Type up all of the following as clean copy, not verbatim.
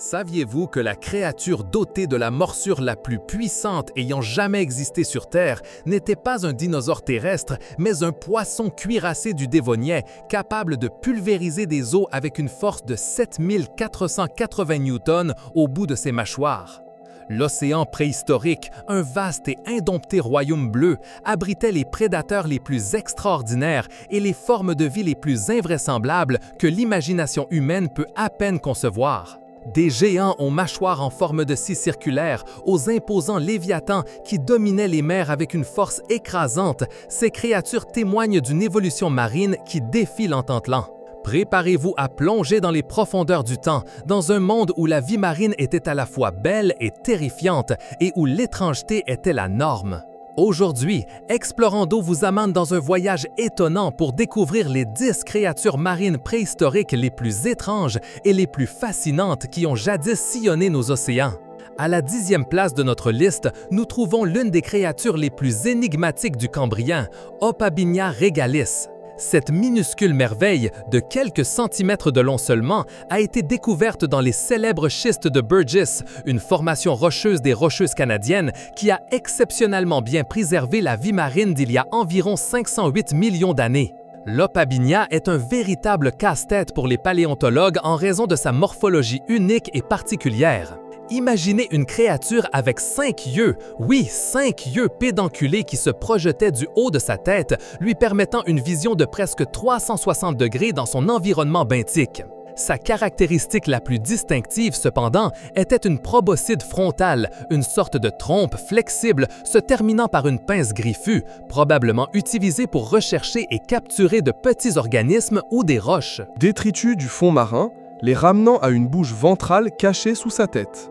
Saviez-vous que la créature dotée de la morsure la plus puissante ayant jamais existé sur Terre n'était pas un dinosaure terrestre, mais un poisson cuirassé du Dévonien, capable de pulvériser des eaux avec une force de 7480 newtons au bout de ses mâchoires? L'océan préhistorique, un vaste et indompté royaume bleu, abritait les prédateurs les plus extraordinaires et les formes de vie les plus invraisemblables que l'imagination humaine peut à peine concevoir. Des géants aux mâchoires en forme de scie circulaire, aux imposants léviathans qui dominaient les mers avec une force écrasante, ces créatures témoignent d'une évolution marine qui défie l'entente-lan. Préparez-vous à plonger dans les profondeurs du temps, dans un monde où la vie marine était à la fois belle et terrifiante et où l'étrangeté était la norme. Aujourd'hui, Explorando vous amène dans un voyage étonnant pour découvrir les 10 créatures marines préhistoriques les plus étranges et les plus fascinantes qui ont jadis sillonné nos océans. À la 10e place de notre liste, nous trouvons l'une des créatures les plus énigmatiques du Cambrien, Opabinia regalis. Cette minuscule merveille, de quelques centimètres de long seulement, a été découverte dans les célèbres schistes de Burgess, une formation rocheuse des Rocheuses canadiennes qui a exceptionnellement bien préservé la vie marine d'il y a environ 508 millions d'années. L'Opabinia est un véritable casse-tête pour les paléontologues en raison de sa morphologie unique et particulière. Imaginez une créature avec 5 yeux, oui, 5 yeux pédonculés qui se projetaient du haut de sa tête, lui permettant une vision de presque 360 degrés dans son environnement benthique. Sa caractéristique la plus distinctive, cependant, était une proboscide frontale, une sorte de trompe flexible se terminant par une pince griffue, probablement utilisée pour rechercher et capturer de petits organismes ou des roches. Détritus du fond marin, les ramenant à une bouche ventrale cachée sous sa tête.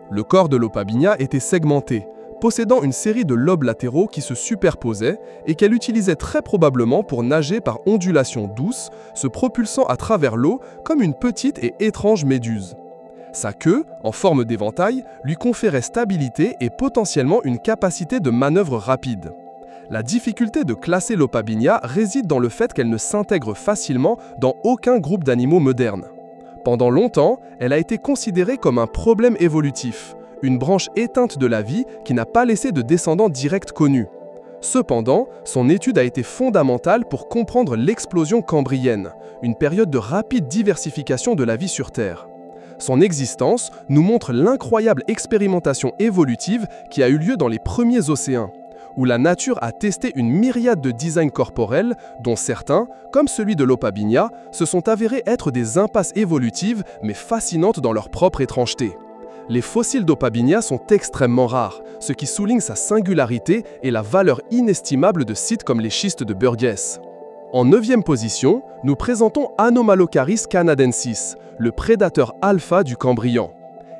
Le corps de l'Opabinia était segmenté, possédant une série de lobes latéraux qui se superposaient et qu'elle utilisait très probablement pour nager par ondulation douce, se propulsant à travers l'eau comme une petite et étrange méduse. Sa queue, en forme d'éventail, lui conférait stabilité et potentiellement une capacité de manœuvre rapide. La difficulté de classer l'Opabinia réside dans le fait qu'elle ne s'intègre facilement dans aucun groupe d'animaux modernes. Pendant longtemps, elle a été considérée comme un problème évolutif, une branche éteinte de la vie qui n'a pas laissé de descendants directs connus. Cependant, son étude a été fondamentale pour comprendre l'explosion cambrienne, une période de rapide diversification de la vie sur Terre. Son existence nous montre l'incroyable expérimentation évolutive qui a eu lieu dans les premiers océans, où la nature a testé une myriade de designs corporels, dont certains, comme celui de l'Opabinia, se sont avérés être des impasses évolutives, mais fascinantes dans leur propre étrangeté. Les fossiles d'Opabinia sont extrêmement rares, ce qui souligne sa singularité et la valeur inestimable de sites comme les schistes de Burgess. En 9e position, nous présentons Anomalocaris canadensis, le prédateur alpha du Cambrien.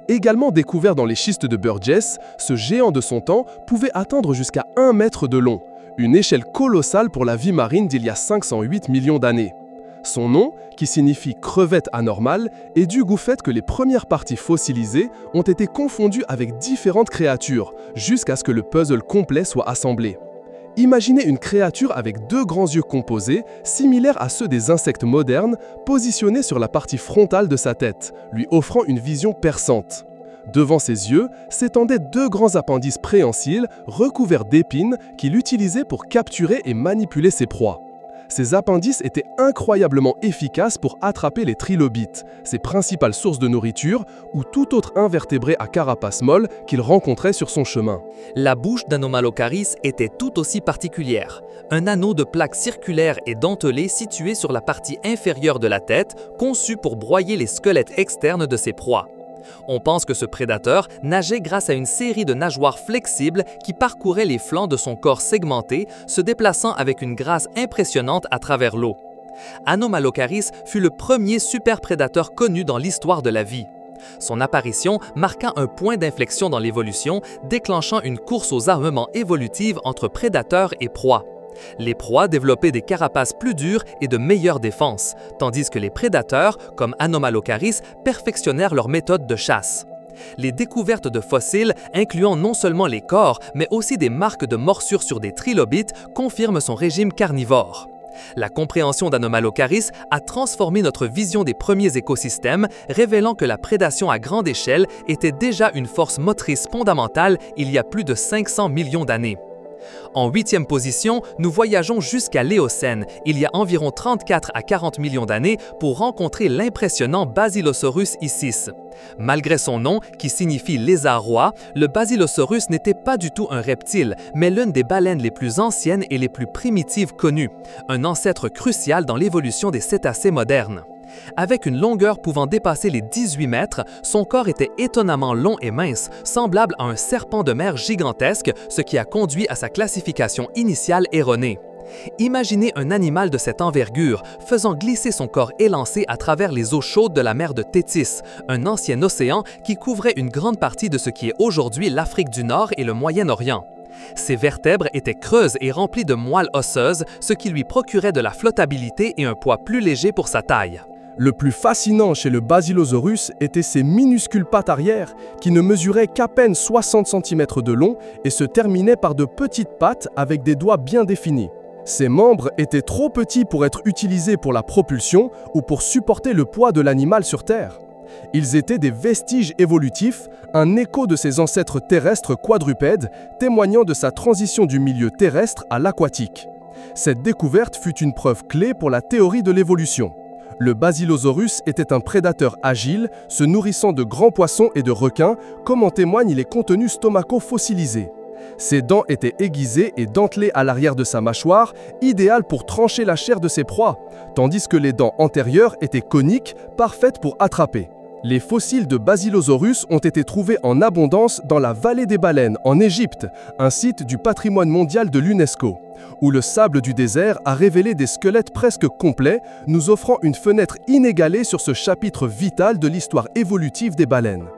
Également découvert dans les schistes de Burgess, ce géant de son temps pouvait atteindre jusqu'à 1 mètre de long, une échelle colossale pour la vie marine d'il y a 508 millions d'années. Son nom, qui signifie crevette anormale, est dû au fait que les premières parties fossilisées ont été confondues avec différentes créatures, jusqu'à ce que le puzzle complet soit assemblé. Imaginez une créature avec 2 grands yeux composés, similaires à ceux des insectes modernes, positionnés sur la partie frontale de sa tête, lui offrant une vision perçante. Devant ses yeux s'étendaient 2 grands appendices préhensils recouverts d'épines qu'il utilisait pour capturer et manipuler ses proies. Ces appendices étaient incroyablement efficaces pour attraper les trilobites, ses principales sources de nourriture, ou tout autre invertébré à carapace molle qu'il rencontrait sur son chemin. La bouche d'Anomalocaris était tout aussi particulière. Un anneau de plaques circulaires et dentelées situé sur la partie inférieure de la tête, conçu pour broyer les squelettes externes de ses proies. On pense que ce prédateur nageait grâce à une série de nageoires flexibles qui parcouraient les flancs de son corps segmenté, se déplaçant avec une grâce impressionnante à travers l'eau. Anomalocaris fut le premier superprédateur connu dans l'histoire de la vie. Son apparition marqua un point d'inflexion dans l'évolution, déclenchant une course aux armements évolutifs entre prédateurs et proies. Les proies développaient des carapaces plus dures et de meilleures défenses, tandis que les prédateurs, comme Anomalocaris, perfectionnèrent leur méthode de chasse. Les découvertes de fossiles, incluant non seulement les corps, mais aussi des marques de morsures sur des trilobites, confirment son régime carnivore. La compréhension d'Anomalocaris a transformé notre vision des premiers écosystèmes, révélant que la prédation à grande échelle était déjà une force motrice fondamentale il y a plus de 500 millions d'années. En 8e position, nous voyageons jusqu'à l'Éocène, il y a environ 34 à 40 millions d'années, pour rencontrer l'impressionnant Basilosaurus icis. Malgré son nom, qui signifie lézard-roi, le Basilosaurus n'était pas du tout un reptile, mais l'une des baleines les plus anciennes et les plus primitives connues, un ancêtre crucial dans l'évolution des cétacés modernes. Avec une longueur pouvant dépasser les 18 mètres, son corps était étonnamment long et mince, semblable à un serpent de mer gigantesque, ce qui a conduit à sa classification initiale erronée. Imaginez un animal de cette envergure, faisant glisser son corps élancé à travers les eaux chaudes de la mer de Thétis, un ancien océan qui couvrait une grande partie de ce qui est aujourd'hui l'Afrique du Nord et le Moyen-Orient. Ses vertèbres étaient creuses et remplies de moelle osseuse, ce qui lui procurait de la flottabilité et un poids plus léger pour sa taille. Le plus fascinant chez le Basilosaurus étaient ses minuscules pattes arrière qui ne mesuraient qu'à peine 60 cm de long et se terminaient par de petites pattes avec des doigts bien définis. Ses membres étaient trop petits pour être utilisés pour la propulsion ou pour supporter le poids de l'animal sur Terre. Ils étaient des vestiges évolutifs, un écho de ses ancêtres terrestres quadrupèdes, témoignant de sa transition du milieu terrestre à l'aquatique. Cette découverte fut une preuve clé pour la théorie de l'évolution. Le Basilosaurus était un prédateur agile, se nourrissant de grands poissons et de requins, comme en témoignent les contenus stomacaux-fossilisés. Ses dents étaient aiguisées et dentelées à l'arrière de sa mâchoire, idéales pour trancher la chair de ses proies, tandis que les dents antérieures étaient coniques, parfaites pour attraper. Les fossiles de Basilosaurus ont été trouvés en abondance dans la vallée des baleines, en Égypte, un site du patrimoine mondial de l'UNESCO, où le sable du désert a révélé des squelettes presque complets, nous offrant une fenêtre inégalée sur ce chapitre vital de l'histoire évolutive des baleines.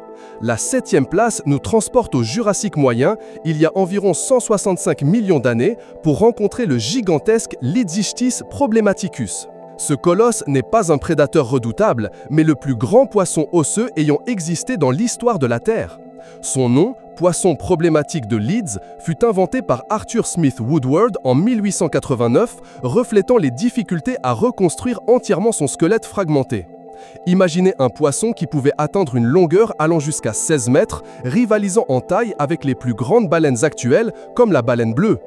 La 7e place nous transporte au Jurassique moyen, il y a environ 165 millions d'années, pour rencontrer le gigantesque Litzichthys problematicus. Ce colosse n'est pas un prédateur redoutable, mais le plus grand poisson osseux ayant existé dans l'histoire de la Terre. Son nom, poisson problématique de Leeds, fut inventé par Arthur Smith Woodward en 1889, reflétant les difficultés à reconstruire entièrement son squelette fragmenté. Imaginez un poisson qui pouvait atteindre une longueur allant jusqu'à 16 mètres, rivalisant en taille avec les plus grandes baleines actuelles, comme la baleine bleue.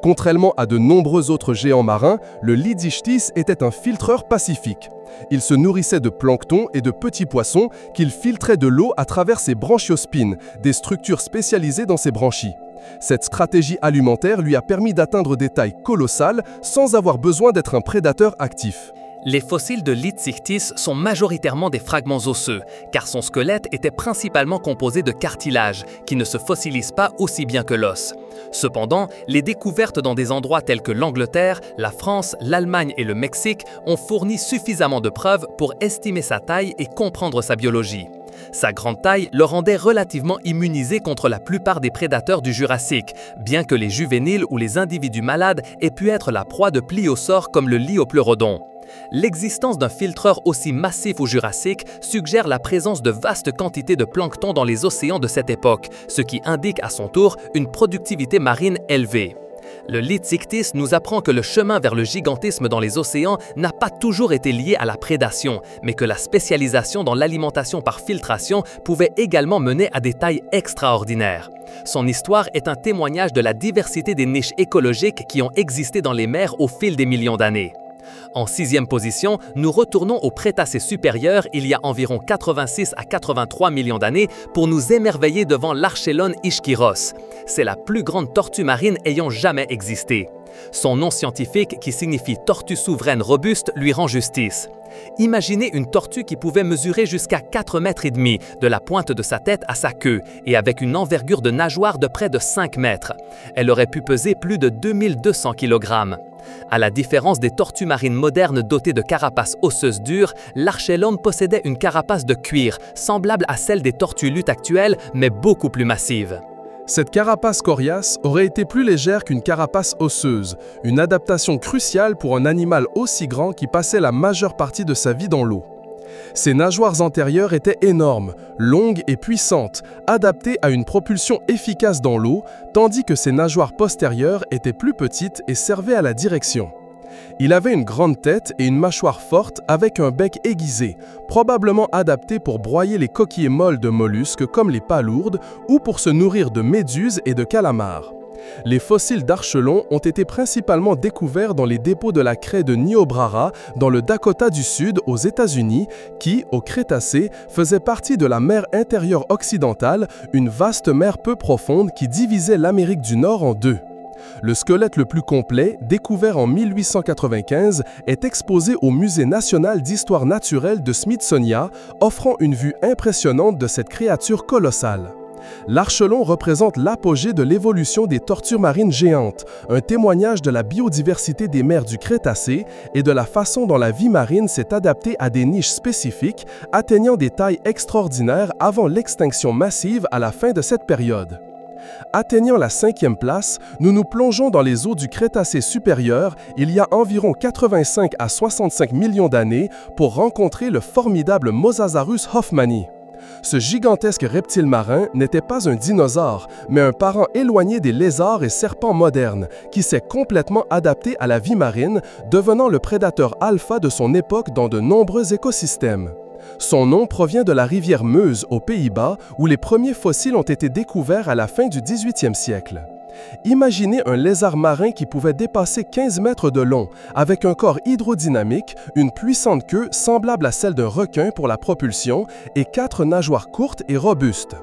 Contrairement à de nombreux autres géants marins, le Litzichthys était un filtreur pacifique. Il se nourrissait de plancton et de petits poissons qu'il filtrait de l'eau à travers ses branchiospines, des structures spécialisées dans ses branchies. Cette stratégie alimentaire lui a permis d'atteindre des tailles colossales sans avoir besoin d'être un prédateur actif. Les fossiles de Litzichthys sont majoritairement des fragments osseux, car son squelette était principalement composé de cartilage, qui ne se fossilise pas aussi bien que l'os. Cependant, les découvertes dans des endroits tels que l'Angleterre, la France, l'Allemagne et le Mexique ont fourni suffisamment de preuves pour estimer sa taille et comprendre sa biologie. Sa grande taille le rendait relativement immunisé contre la plupart des prédateurs du Jurassique, bien que les juvéniles ou les individus malades aient pu être la proie de pliosaures comme le Liopleurodon. L'existence d'un filtreur aussi massif au Jurassique suggère la présence de vastes quantités de plancton dans les océans de cette époque, ce qui indique à son tour une productivité marine élevée. Le Litzichthys nous apprend que le chemin vers le gigantisme dans les océans n'a pas toujours été lié à la prédation, mais que la spécialisation dans l'alimentation par filtration pouvait également mener à des tailles extraordinaires. Son histoire est un témoignage de la diversité des niches écologiques qui ont existé dans les mers au fil des millions d'années. En 6e position, nous retournons au Crétacé supérieur il y a environ 86 à 83 millions d'années pour nous émerveiller devant l'Archelon ischyros. C'est la plus grande tortue marine ayant jamais existé. Son nom scientifique, qui signifie tortue souveraine robuste, lui rend justice. Imaginez une tortue qui pouvait mesurer jusqu'à 4,5 mètres de la pointe de sa tête à sa queue et avec une envergure de nageoire de près de 5 mètres. Elle aurait pu peser plus de 2200 kg. À la différence des tortues marines modernes dotées de carapaces osseuses dures, l'Archelon possédait une carapace de cuir, semblable à celle des tortues luttes actuelles, mais beaucoup plus massive. Cette carapace coriace aurait été plus légère qu'une carapace osseuse, une adaptation cruciale pour un animal aussi grand qui passait la majeure partie de sa vie dans l'eau. Ses nageoires antérieures étaient énormes, longues et puissantes, adaptées à une propulsion efficace dans l'eau, tandis que ses nageoires postérieures étaient plus petites et servaient à la direction. Il avait une grande tête et une mâchoire forte avec un bec aiguisé, probablement adapté pour broyer les coquilles molles de mollusques comme les palourdes ou pour se nourrir de méduses et de calamars. Les fossiles d'archelons ont été principalement découverts dans les dépôts de la craie de Niobrara dans le Dakota du Sud aux États-Unis qui, au Crétacé, faisait partie de la mer intérieure occidentale, une vaste mer peu profonde qui divisait l'Amérique du Nord en deux. Le squelette le plus complet, découvert en 1895, est exposé au Musée national d'histoire naturelle de Smithsonian, offrant une vue impressionnante de cette créature colossale. L'archelon représente l'apogée de l'évolution des tortues marines géantes, un témoignage de la biodiversité des mers du Crétacé et de la façon dont la vie marine s'est adaptée à des niches spécifiques, atteignant des tailles extraordinaires avant l'extinction massive à la fin de cette période. Atteignant la 5e place, nous nous plongeons dans les eaux du Crétacé supérieur il y a environ 85 à 65 millions d'années pour rencontrer le formidable Mosasaurus hoffmanni. Ce gigantesque reptile marin n'était pas un dinosaure, mais un parent éloigné des lézards et serpents modernes, qui s'est complètement adapté à la vie marine, devenant le prédateur alpha de son époque dans de nombreux écosystèmes. Son nom provient de la rivière Meuse aux Pays-Bas, où les premiers fossiles ont été découverts à la fin du 18e siècle. Imaginez un lézard marin qui pouvait dépasser 15 mètres de long, avec un corps hydrodynamique, une puissante queue semblable à celle d'un requin pour la propulsion et 4 nageoires courtes et robustes.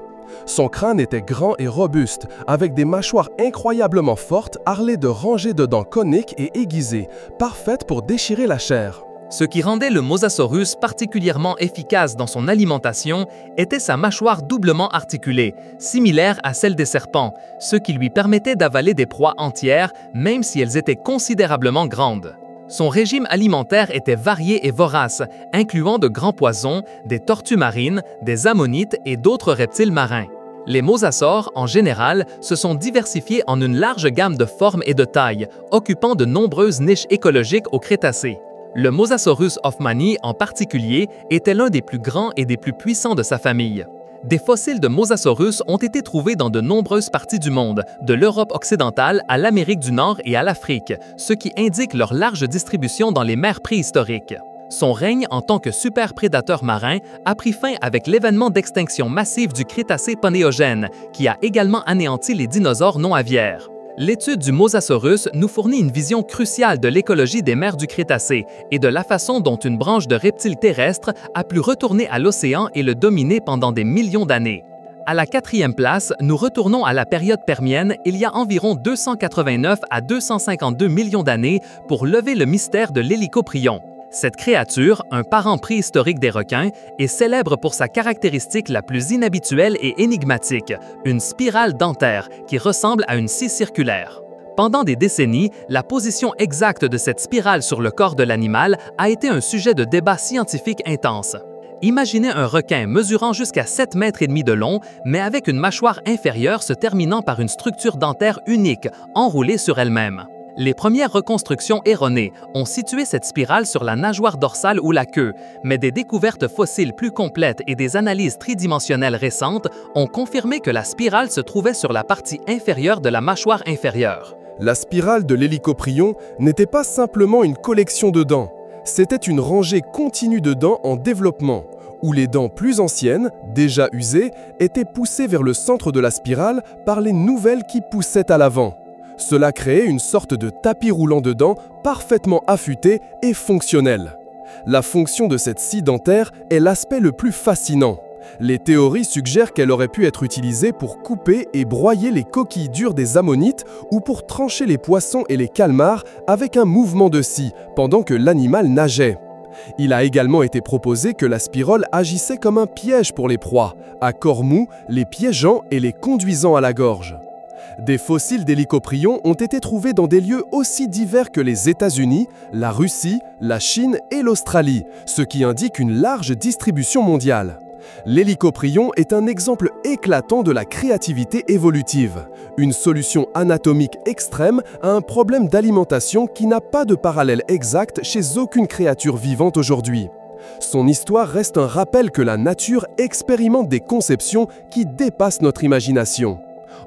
Son crâne était grand et robuste, avec des mâchoires incroyablement fortes armées de rangées de dents coniques et aiguisées, parfaites pour déchirer la chair. Ce qui rendait le Mosasaurus particulièrement efficace dans son alimentation était sa mâchoire doublement articulée, similaire à celle des serpents, ce qui lui permettait d'avaler des proies entières, même si elles étaient considérablement grandes. Son régime alimentaire était varié et vorace, incluant de grands poissons, des tortues marines, des ammonites et d'autres reptiles marins. Les mosasaures, en général, se sont diversifiés en une large gamme de formes et de tailles, occupant de nombreuses niches écologiques au Crétacé. Le Mosasaurus hoffmanni, en particulier, était l'un des plus grands et des plus puissants de sa famille. Des fossiles de Mosasaurus ont été trouvés dans de nombreuses parties du monde, de l'Europe occidentale à l'Amérique du Nord et à l'Afrique, ce qui indique leur large distribution dans les mers préhistoriques. Son règne en tant que super-prédateur marin a pris fin avec l'événement d'extinction massive du Crétacé panéogène, qui a également anéanti les dinosaures non aviaires. L'étude du Mosasaurus nous fournit une vision cruciale de l'écologie des mers du Crétacé et de la façon dont une branche de reptiles terrestres a pu retourner à l'océan et le dominer pendant des millions d'années. À la 4e place, nous retournons à la période permienne il y a environ 289 à 252 millions d'années pour lever le mystère de l'hélicoprion. Cette créature, un parent préhistorique des requins, est célèbre pour sa caractéristique la plus inhabituelle et énigmatique, une spirale dentaire qui ressemble à une scie circulaire. Pendant des décennies, la position exacte de cette spirale sur le corps de l'animal a été un sujet de débat scientifique intense. Imaginez un requin mesurant jusqu'à 7,5 mètres de long, mais avec une mâchoire inférieure se terminant par une structure dentaire unique, enroulée sur elle-même. Les premières reconstructions erronées ont situé cette spirale sur la nageoire dorsale ou la queue, mais des découvertes fossiles plus complètes et des analyses tridimensionnelles récentes ont confirmé que la spirale se trouvait sur la partie inférieure de la mâchoire inférieure. La spirale de l'hélicoprion n'était pas simplement une collection de dents, c'était une rangée continue de dents en développement, où les dents plus anciennes, déjà usées, étaient poussées vers le centre de la spirale par les nouvelles qui poussaient à l'avant. Cela créait une sorte de tapis roulant de dents parfaitement affûté et fonctionnel. La fonction de cette scie dentaire est l'aspect le plus fascinant. Les théories suggèrent qu'elle aurait pu être utilisée pour couper et broyer les coquilles dures des ammonites ou pour trancher les poissons et les calmars avec un mouvement de scie pendant que l'animal nageait. Il a également été proposé que la spirale agissait comme un piège pour les proies, à corps mou, les piégeant et les conduisant à la gorge. Des fossiles d'hélicoprion ont été trouvés dans des lieux aussi divers que les États-Unis, la Russie, la Chine et l'Australie, ce qui indique une large distribution mondiale. L'hélicoprion est un exemple éclatant de la créativité évolutive, une solution anatomique extrême à un problème d'alimentation qui n'a pas de parallèle exact chez aucune créature vivante aujourd'hui. Son histoire reste un rappel que la nature expérimente des conceptions qui dépassent notre imagination.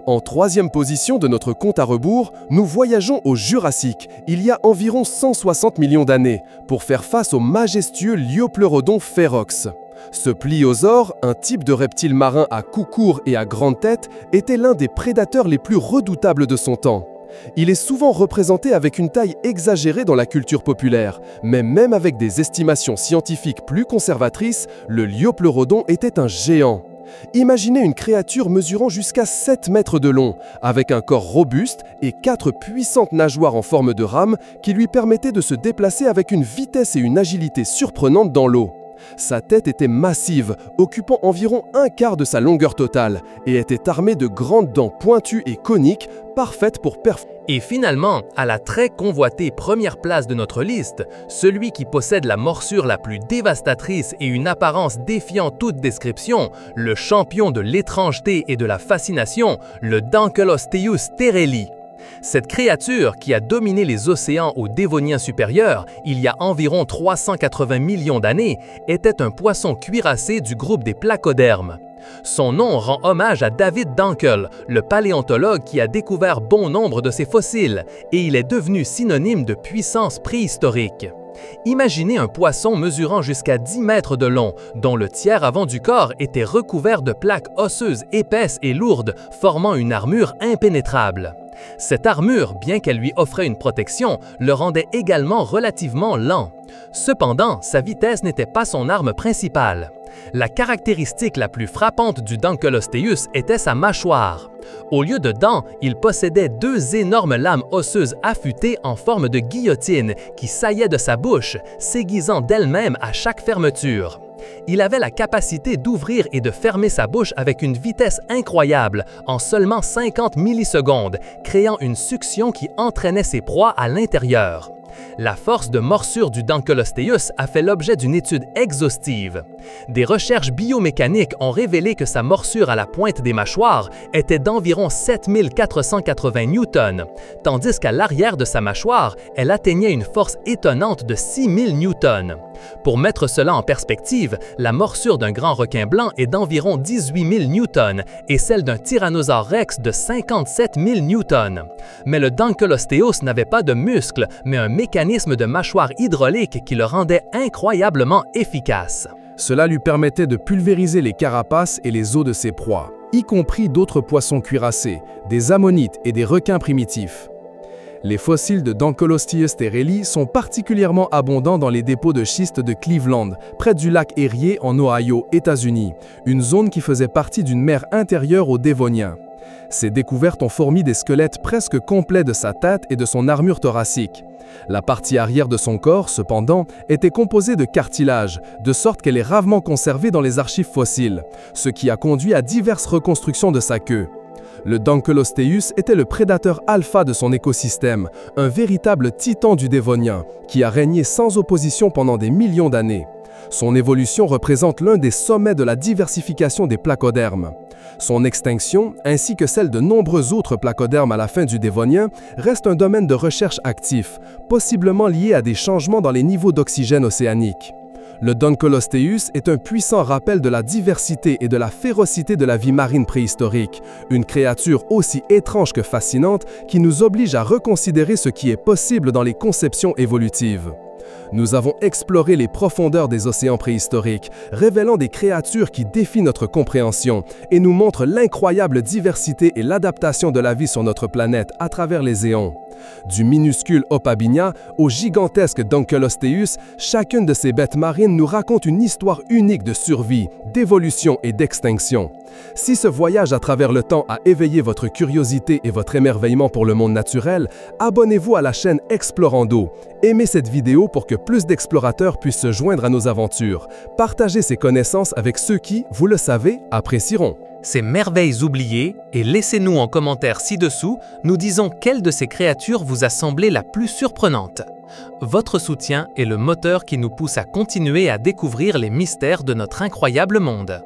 En troisième position de notre compte à rebours, nous voyageons au Jurassique, il y a environ 160 millions d'années, pour faire face au majestueux Liopleurodon ferox. Ce pliosaure, un type de reptile marin à cou court et à grande tête, était l'un des prédateurs les plus redoutables de son temps. Il est souvent représenté avec une taille exagérée dans la culture populaire, mais même avec des estimations scientifiques plus conservatrices, le Liopleurodon était un géant. Imaginez une créature mesurant jusqu'à 7 mètres de long, avec un corps robuste et 4 puissantes nageoires en forme de rame qui lui permettaient de se déplacer avec une vitesse et une agilité surprenantes dans l'eau. Sa tête était massive, occupant environ un quart de sa longueur totale, et était armée de grandes dents pointues et coniques, parfaites pour perforer. Et finalement, à la très convoitée première place de notre liste, celui qui possède la morsure la plus dévastatrice et une apparence défiant toute description, le champion de l'étrangeté et de la fascination, le Dankelosteus terrelli. Cette créature, qui a dominé les océans au Dévonien supérieur il y a environ 380 millions d'années, était un poisson cuirassé du groupe des placodermes. Son nom rend hommage à David Dankel, le paléontologue qui a découvert bon nombre de ces fossiles, et il est devenu synonyme de puissance préhistorique. Imaginez un poisson mesurant jusqu'à 10 mètres de long, dont le tiers avant du corps était recouvert de plaques osseuses épaisses et lourdes, formant une armure impénétrable. Cette armure, bien qu'elle lui offrait une protection, le rendait également relativement lent. Cependant, sa vitesse n'était pas son arme principale. La caractéristique la plus frappante du Dankelosteus était sa mâchoire. Au lieu de dents, il possédait 2 énormes lames osseuses affûtées en forme de guillotine qui saillaient de sa bouche, s'aiguisant d'elles-mêmes à chaque fermeture. Il avait la capacité d'ouvrir et de fermer sa bouche avec une vitesse incroyable, en seulement 50 millisecondes, créant une succion qui entraînait ses proies à l'intérieur. La force de morsure du Dankelosteus a fait l'objet d'une étude exhaustive. Des recherches biomécaniques ont révélé que sa morsure à la pointe des mâchoires était d'environ 7480 newtons, tandis qu'à l'arrière de sa mâchoire, elle atteignait une force étonnante de 6000 newtons. Pour mettre cela en perspective, la morsure d'un grand requin blanc est d'environ 18 000 newtons et celle d'un tyrannosaure rex de 57 000 newtons. Mais le Dankelosteus n'avait pas de muscles, mais un mécanisme de mâchoire hydraulique qui le rendait incroyablement efficace. Cela lui permettait de pulvériser les carapaces et les os de ses proies, y compris d'autres poissons cuirassés, des ammonites et des requins primitifs. Les fossiles de Dankelosteus terrelli sont particulièrement abondants dans les dépôts de schiste de Cleveland, près du lac Erie en Ohio, États-Unis, une zone qui faisait partie d'une mer intérieure au Dévonien. Ces découvertes ont fourni des squelettes presque complets de sa tête et de son armure thoracique. La partie arrière de son corps, cependant, était composée de cartilage, de sorte qu'elle est rarement conservée dans les archives fossiles, ce qui a conduit à diverses reconstructions de sa queue. Le Dankelosteus était le prédateur alpha de son écosystème, un véritable titan du Dévonien, qui a régné sans opposition pendant des millions d'années. Son évolution représente l'un des sommets de la diversification des placodermes. Son extinction, ainsi que celle de nombreux autres placodermes à la fin du Dévonien, reste un domaine de recherche actif, possiblement lié à des changements dans les niveaux d'oxygène océanique. Le Dankelosteus est un puissant rappel de la diversité et de la férocité de la vie marine préhistorique, une créature aussi étrange que fascinante qui nous oblige à reconsidérer ce qui est possible dans les conceptions évolutives. Nous avons exploré les profondeurs des océans préhistoriques, révélant des créatures qui défient notre compréhension et nous montrent l'incroyable diversité et l'adaptation de la vie sur notre planète à travers les éons. Du minuscule Opabinia au gigantesque Dankelosteus, chacune de ces bêtes marines nous raconte une histoire unique de survie, d'évolution et d'extinction. Si ce voyage à travers le temps a éveillé votre curiosité et votre émerveillement pour le monde naturel, abonnez-vous à la chaîne Explorando. Aimez cette vidéo pour que plus d'explorateurs puissent se joindre à nos aventures. Partagez ces connaissances avec ceux qui, vous le savez, apprécieront ces merveilles oubliées et laissez-nous en commentaire ci-dessous, nous disons quelle de ces créatures vous a semblé la plus surprenante. Votre soutien est le moteur qui nous pousse à continuer à découvrir les mystères de notre incroyable monde.